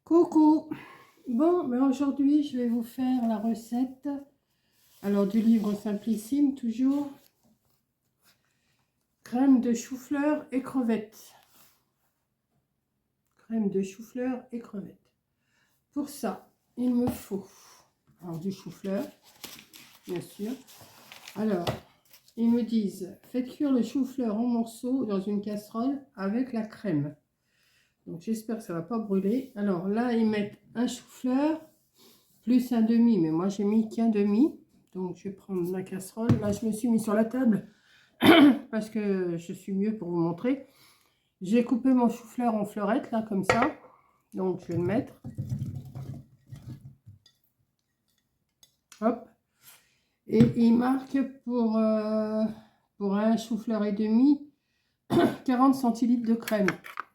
Coucou. Bon, mais aujourd'hui, je vais vous faire la recette. Alors, du livre Simplissime, toujours. Crème de chou-fleur et crevettes. Crème de chou-fleur et crevettes. Pour ça, il me faut alors, du chou-fleur, bien sûr. Alors, ils me disent, faites cuire le chou-fleur en morceaux dans une casserole avec la crème. Donc, j'espère que ça ne va pas brûler. Alors là, ils mettent un chou-fleur plus un demi, mais moi j'ai mis qu'un demi. Donc je vais prendre ma casserole. Là je me suis mis sur la table parce que je suis mieux pour vous montrer. J'ai coupé mon chou-fleur en fleurettes là comme ça. Donc je vais le mettre. Hop. Et il marque pour un chou-fleur et demi 40 centilitres de crème.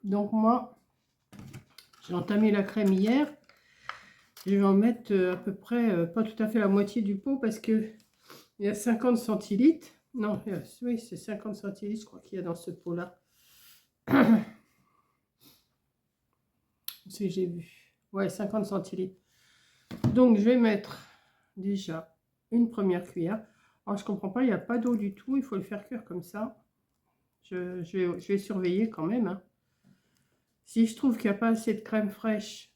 Donc moi j'ai entamé la crème hier. Je vais en mettre à peu près, pas tout à fait la moitié du pot parce que il y a 50 centilitres. Non, oui, c'est 50 centilitres, je crois qu'il y a dans ce pot-là. Si j'ai vu. Ouais, 50 centilitres. Donc, je vais mettre déjà une première cuillère. Alors, je comprends pas, il n'y a pas d'eau du tout. Il faut le faire cuire comme ça. Je vais surveiller quand même. Hein. Si je trouve qu'il n'y a pas assez de crème fraîche,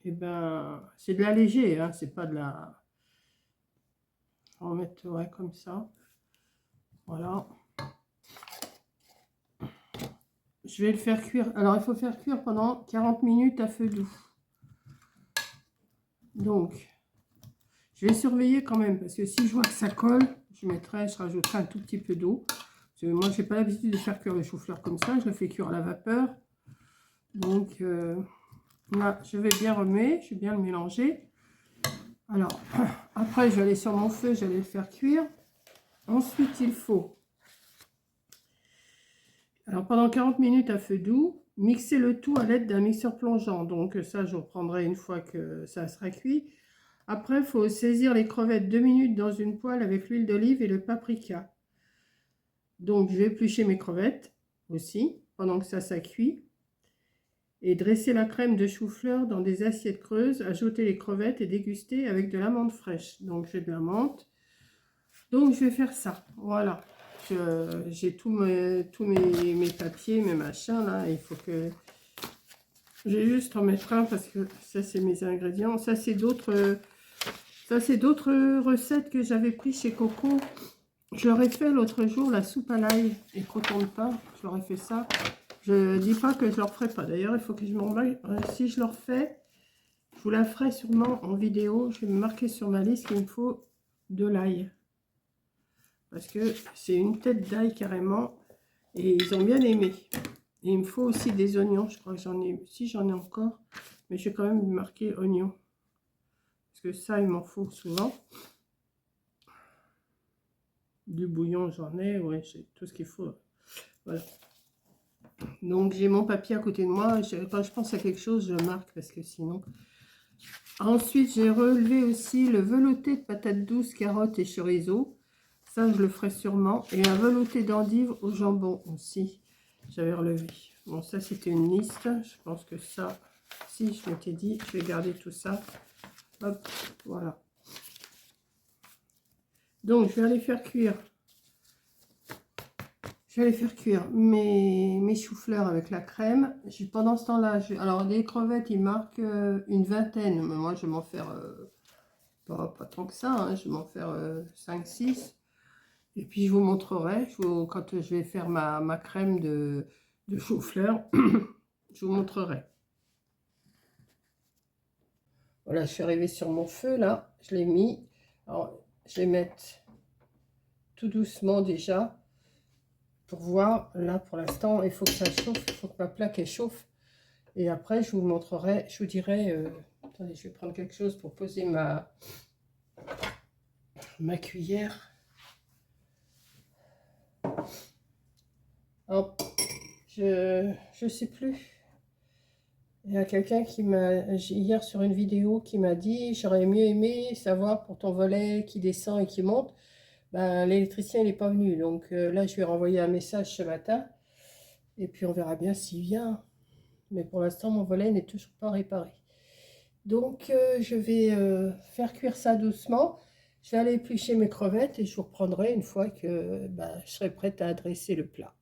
eh ben, c'est de la léger. Hein, c'est pas de la... On va mettre ouais, comme ça. Voilà. Je vais le faire cuire. Alors, il faut faire cuire pendant 40 minutes à feu doux. Donc, je vais surveiller quand même. Parce que si je vois que ça colle, je rajouterai un tout petit peu d'eau. Moi, je n'ai pas l'habitude de faire cuire le chou-fleur comme ça. Je le fais cuire à la vapeur. Donc, là, je vais bien remettre. Je vais bien le mélanger. Alors, après, je vais aller sur mon feu. Je vais le faire cuire. Ensuite, il faut... Alors, pendant 40 minutes à feu doux, mixer le tout à l'aide d'un mixeur plongeant. Donc, ça, je reprendrai une fois que ça sera cuit. Après, il faut saisir les crevettes 2 minutes dans une poêle avec l'huile d'olive et le paprika. Donc, je vais éplucher mes crevettes aussi, pendant que ça cuit. Et dresser la crème de chou-fleur dans des assiettes creuses, ajouter les crevettes et déguster avec de la menthe fraîche. Donc, j'ai de la menthe. Donc, je vais faire ça. Voilà. J'ai tous mes papiers, mes machins là. Il faut que... Je vais juste en mettre un parce que ça, c'est mes ingrédients. Ça, c'est d'autres recettes que j'avais pris chez Coco. Je leur ai fait l'autre jour la soupe à l'ail et croûtons de pain. Je leur ai fait ça. Je dis pas que je leur ferai pas. D'ailleurs, il faut que je m'en mêle. Si je leur fais, je vous la ferai sûrement en vidéo. Je vais me marquer sur ma liste qu'il me faut de l'ail. Parce que c'est une tête d'ail carrément. Et ils ont bien aimé. Et il me faut aussi des oignons. Je crois que j'en ai... Si, j'en ai encore. Mais je vais quand même marquer oignons. Parce que ça, il m'en faut souvent. Du bouillon, j'en ai. Ouais, j'ai tout ce qu'il faut. Voilà. Donc, j'ai mon papier à côté de moi. Quand je pense à quelque chose, je marque. Parce que sinon... Ensuite, j'ai relevé aussi le velouté de patates douces, carottes et chorizo. Ça, je le ferai sûrement. Et un velouté d'endive au jambon aussi. J'avais relevé. Bon, ça, c'était une liste. Je pense que ça, si, je m'étais dit, je vais garder tout ça. Hop, voilà. Donc, je vais aller faire cuire. Je vais aller faire cuire mes choux-fleurs avec la crème. Pendant ce temps-là, alors les crevettes, ils marquent une vingtaine. Mais moi, je vais m'en faire pas tant que ça. Hein, je vais m'en faire 5-6. Et puis, je vous montrerai, quand je vais faire ma crème de chou-fleur, je vous montrerai. Voilà, je suis arrivée sur mon feu, là. Je l'ai mis. Alors, je vais mettre tout doucement déjà. Pour voir, là, pour l'instant, il faut que ça chauffe. Il faut que ma plaque, elle chauffe. Et après, je vous montrerai, je vous dirai... attendez, je vais prendre quelque chose pour poser ma cuillère. Hop. Je sais plus. Il y a quelqu'un qui m'a, hier sur une vidéo, qui m'a dit, j'aurais mieux aimé savoir pour ton volet qui descend et qui monte. Ben, l'électricien n'est pas venu. Donc là, je vais renvoyer un message ce matin. Et puis, on verra bien s'il vient. Mais pour l'instant, mon volet n'est toujours pas réparé. Donc, je vais faire cuire ça doucement. Je vais aller éplucher mes crevettes et je vous reprendrai une fois que je serai prête à dresser le plat.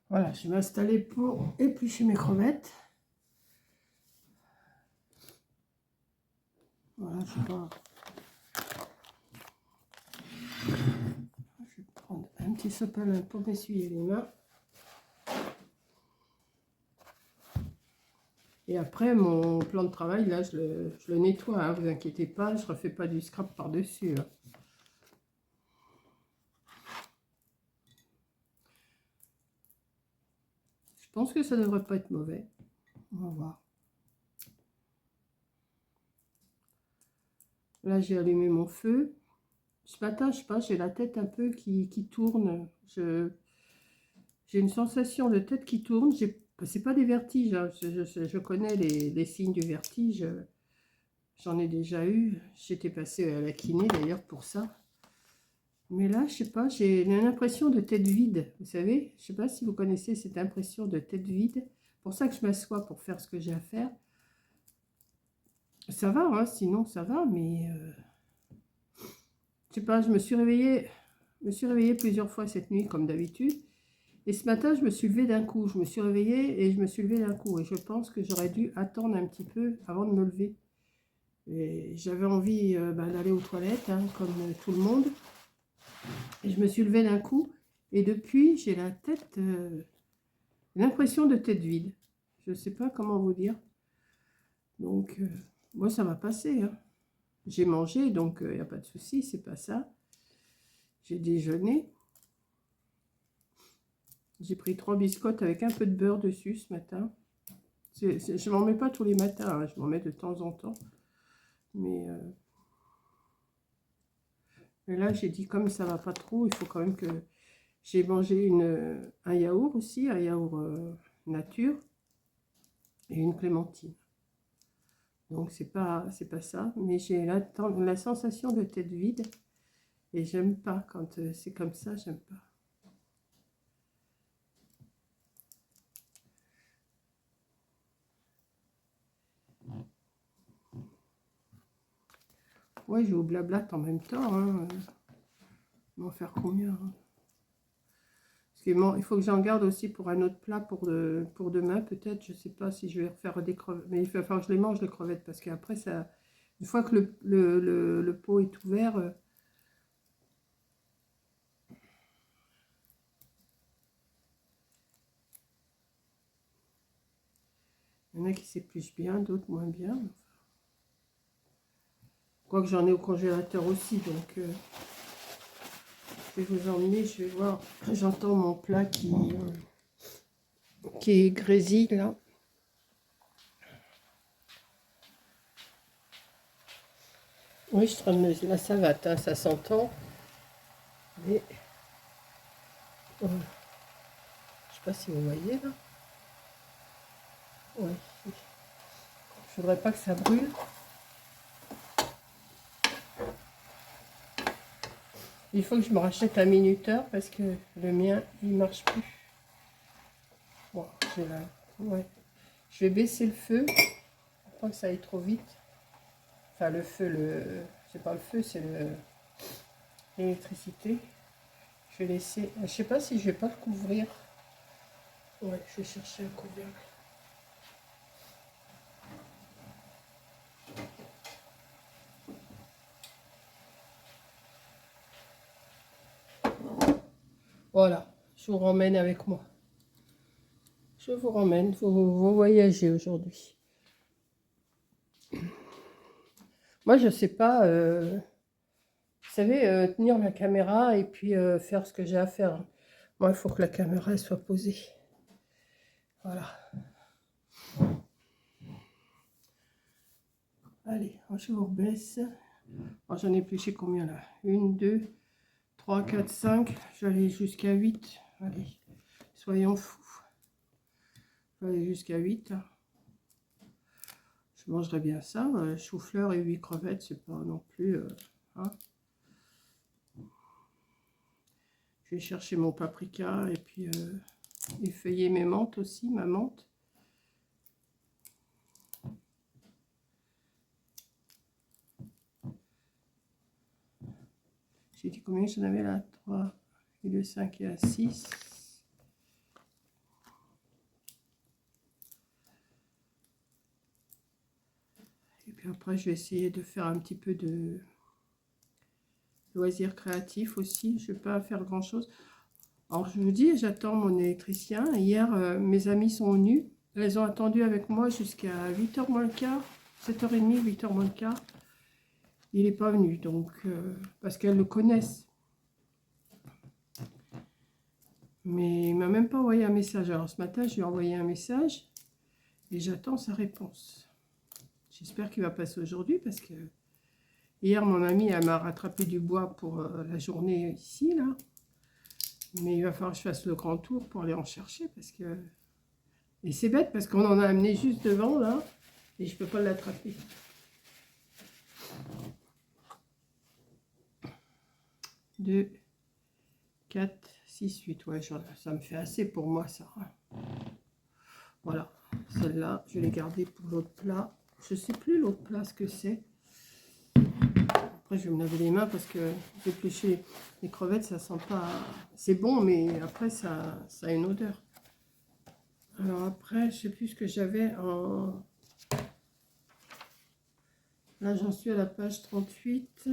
Voilà, je vais m'installer pour éplucher mes crevettes. Voilà, je vais prendre un petit sopalin pour m'essuyer les mains. Et après, mon plan de travail, là, je le nettoie, hein, vous inquiétez pas, je ne refais pas du scrap par-dessus. Hein. Je pense que ça ne devrait pas être mauvais. On va voir. Là, j'ai allumé mon feu. Ce matin, je sais pas, j'ai la tête un peu qui tourne. J'ai une sensation de tête qui tourne. C'est pas des vertiges, hein. Je connais les signes du vertige. J'en ai déjà eu. J'étais passée à la kiné d'ailleurs pour ça. Mais là, je sais pas, j'ai l'impression de tête vide. Vous savez, je sais pas si vous connaissez cette impression de tête vide. Pour ça que je m'assois pour faire ce que j'ai à faire. Ça va, hein, sinon ça va, mais je sais pas, je me suis réveillée plusieurs fois cette nuit comme d'habitude. Et ce matin, je me suis levée d'un coup. Je me suis réveillée et je me suis levée d'un coup. Et je pense que j'aurais dû attendre un petit peu avant de me lever. Et j'avais envie d'aller aux toilettes, hein, comme tout le monde. Et je me suis levée d'un coup. Et depuis, j'ai la tête, l'impression de tête vide. Je ne sais pas comment vous dire. Donc, moi, ça va passer. Hein. J'ai mangé, donc il n'y a pas de souci, c'est pas ça. J'ai déjeuné. J'ai pris 3 biscottes avec un peu de beurre dessus ce matin. Je ne m'en mets pas tous les matins, hein, je m'en mets de temps en temps. Mais là, j'ai dit comme ça va pas trop, il faut quand même que... J'ai mangé un yaourt aussi, un yaourt nature et une clémentine. Donc c'est pas ça, mais j'ai la sensation de tête vide et j'aime pas quand c'est comme ça, j'aime pas. Ouais, je vais au blabla en même temps. Hein. M'en faire combien hein. Il faut que j'en garde aussi pour un autre plat pour demain, peut-être. Je sais pas si je vais refaire des crevettes. Mais il va falloir que je les mange, les crevettes, parce qu'après, ça, une fois que le pot est ouvert, il y en a qui s'épluchent bien, d'autres moins bien. Quoique j'en ai au congélateur aussi, donc je vais vous emmener, je vais voir. J'entends mon plat qui grésille là. Oui, je suis en train de me... Là, ça va, ça s'entend. Mais je sais pas si vous voyez là. Ouais. Je voudrais pas que ça brûle. Il faut que je me rachète un minuteur parce que le mien, il marche plus. Bon, j'ai là. Ouais. Je vais baisser le feu. Pour pas que ça aille trop vite. Enfin, le feu, c'est pas le feu, c'est l'électricité. Je vais laisser. Je sais pas si je vais pas le couvrir. Ouais, je vais chercher un couvercle. Voilà, je vous ramène avec moi. Je vous ramène, vous voyagez aujourd'hui. Moi, je sais pas, vous savez, tenir la caméra et puis faire ce que j'ai à faire. Moi, il faut que la caméra soit posée. Voilà. Allez, je vous rebaisse. J'en ai épluché combien là? 1, 2, 3, 4, 5. Je vais aller jusqu'à 8. Allez, soyons fous. Je vais aller jusqu'à 8. Je mangerai bien ça. Chou-fleur et 8 crevettes, c'est pas non plus... hein. Je vais chercher mon paprika et puis effeuiller mes menthes aussi, ma menthe. J'ai dit combien j'en avais là? 3, et le 5 et un 6. Et puis après, je vais essayer de faire un petit peu de loisirs créatifs aussi. Je ne vais pas faire grand-chose. Alors, je vous dis, j'attends mon électricien. Hier, mes amis sont venus. Elles ont attendu avec moi jusqu'à 8h moins le quart. 7h30, 8h moins le quart. Il n'est pas venu, donc, parce qu'elles le connaissent. Mais il ne m'a même pas envoyé un message. Alors, ce matin, je lui ai envoyé un message et j'attends sa réponse. J'espère qu'il va passer aujourd'hui parce que hier, mon amie, elle m'a rattrapé du bois pour la journée ici, là. Mais il va falloir que je fasse le grand tour pour aller en chercher parce que... Et c'est bête parce qu'on en a amené juste devant, là, et je ne peux pas l'attraper. Deux, 4, 6, 8. Ouais, ça me fait assez pour moi, ça. Voilà. Celle-là, je vais les garder pour l'autre plat. Je ne sais plus l'autre plat, ce que c'est. Après, je vais me laver les mains parce que éplucher les crevettes, ça sent pas... C'est bon, mais après, ça a une odeur. Alors après, je sais plus ce que j'avais en... Là, j'en suis à la page 38.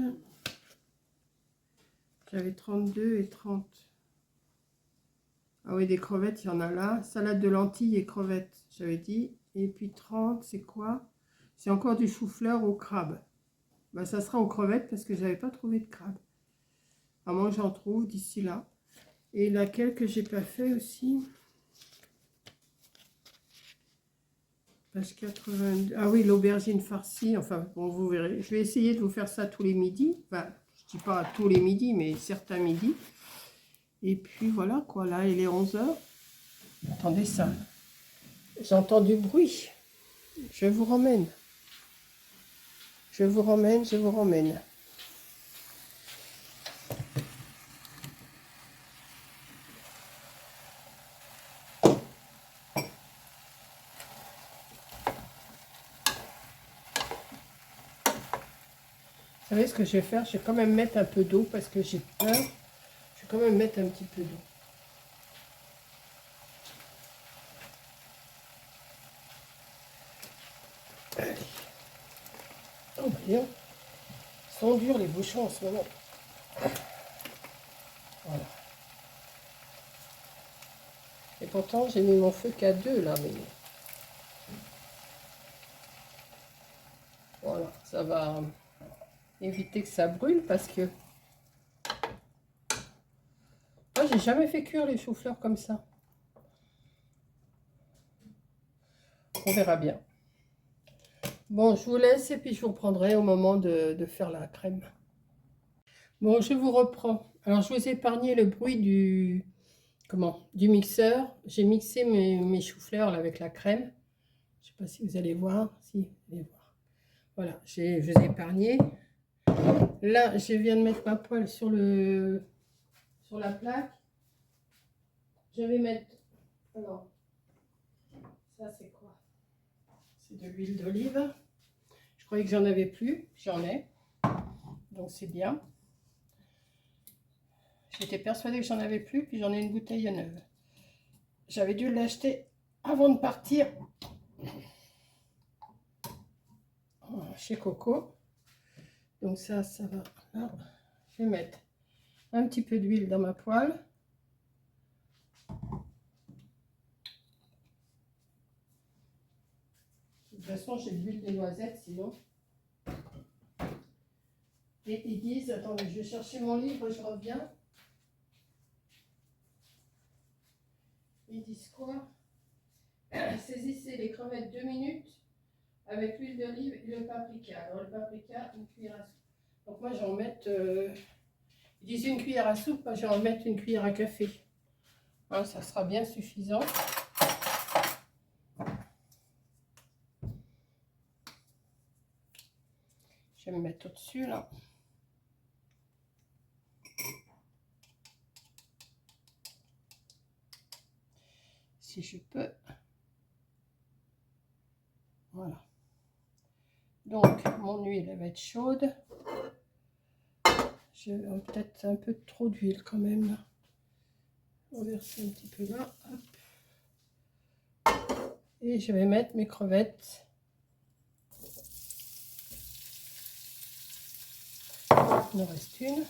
J'avais 32 et 30. Ah oui, des crevettes, il y en a là. Salade de lentilles et crevettes, j'avais dit. Et puis 30, c'est quoi? C'est encore du chou-fleur au crabe. Bah, ça sera aux crevettes parce que j'avais pas trouvé de crabe. À moins que j'en trouve d'ici là. Et laquelle que j'ai pas fait aussi. Page 82. Ah oui, l'aubergine farcie. Enfin, bon, vous verrez. Je vais essayer de vous faire ça tous les midis. Enfin, je dis pas tous les midis, mais certains midis. Et puis voilà quoi. Là, il est 11h. Attendez ça. J'entends du bruit. Je vous ramène. Je vous ramène, je vous ramène. Vous savez ce que je vais faire? Je vais quand même mettre un peu d'eau parce que j'ai peur. Je vais quand même mettre un petit peu d'eau. Allez. Oh, bien. Ils sont durs les bouchons en ce moment. Voilà. Et pourtant, j'ai mis mon feu qu'à 2 là, mais... Voilà, ça va éviter que ça brûle parce que... Moi, j'ai jamais fait cuire les choux-fleurs comme ça. On verra bien. Bon, je vous laisse et puis je vous reprendrai au moment de faire la crème. Bon, je vous reprends. Alors, je vous ai épargné le bruit du mixeur. J'ai mixé mes choux-fleurs avec la crème. Je ne sais pas si vous allez voir. Si, vous allez voir. Voilà, je vous ai épargné. Là, je viens de mettre ma poêle sur la plaque. Je vais mettre... Alors, ça c'est quoi? C'est de l'huile d'olive. Je croyais que j'en avais plus. J'en ai. Donc c'est bien. J'étais persuadée que j'en avais plus, puis j'en ai une bouteille neuve. J'avais dû l'acheter avant de partir chez Coco. Donc ça va. Là, je vais mettre un petit peu d'huile dans ma poêle. De toute façon, j'ai de l'huile de noisette, sinon. Et ils disent, attendez, je vais chercher mon livre, je reviens. Ils disent quoi? Saisissez les crevettes 2 minutes avec l'huile d'olive et le paprika. Alors le paprika, une cuillère à soupe. Donc moi, j'en mets, ils disent une cuillère à soupe, moi, je vais en mettre une cuillère à café. Hein, ça sera bien suffisant. Je vais me mettre au-dessus, là. Si je peux. Voilà. Donc, mon huile elle va être chaude. J'ai peut-être un peu trop d'huile quand même. On va verser un petit peu là. Hop. Et je vais mettre mes crevettes. Il en reste une.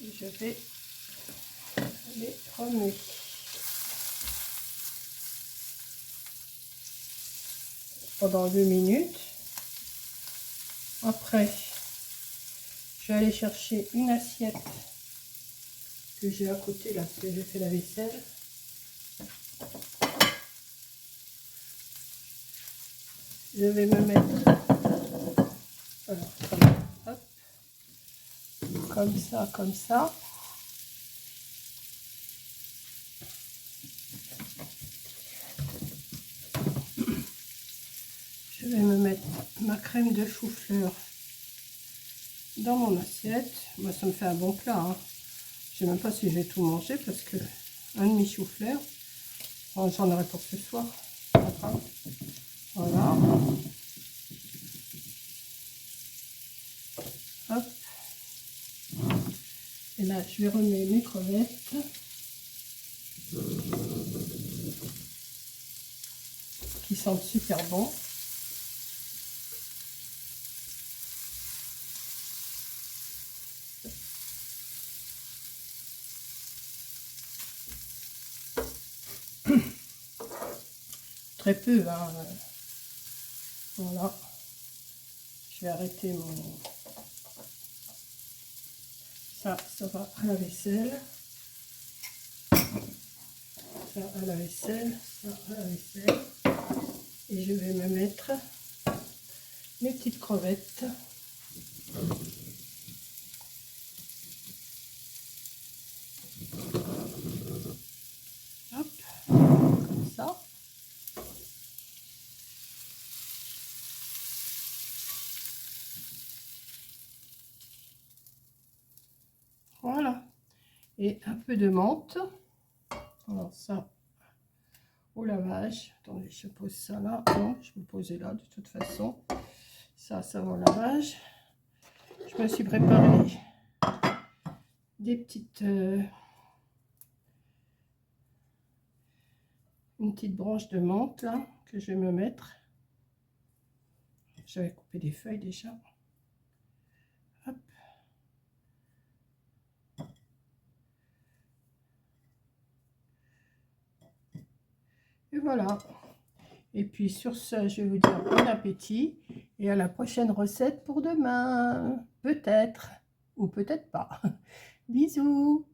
Et je vais les remuer. Pendant 2 minutes. Après, je vais aller chercher une assiette que j'ai à côté là, parce que j'ai fait la vaisselle. Je vais me mettre alors, hop, comme ça, comme ça. Je vais me mettre ma crème de chou-fleur dans mon assiette. Moi, ça me fait un bon plat. Hein. Je ne sais même pas si je vais tout manger parce que un demi chou-fleur, j'en aurai pour ce soir. Voilà. Hop. Et là, je vais remettre mes crevettes. Qui sentent super bon. Très peu, hein. Voilà. Je vais arrêter mon... Ça va à la vaisselle. Ça à la vaisselle, ça à la vaisselle. Et je vais me mettre mes petites crevettes. Hop, comme ça. Voilà. Et un peu de menthe. Alors ça, au lavage. Attendez, je pose ça là. Non, je vais le poser là de toute façon. Ça va au lavage. Je me suis préparé des petites... une petite branche de menthe là, que je vais me mettre. J'avais coupé des feuilles déjà. Hop. Et voilà. Et puis sur ce, je vais vous dire bon appétit et à la prochaine recette pour demain. Peut-être ou peut-être pas. Bisous.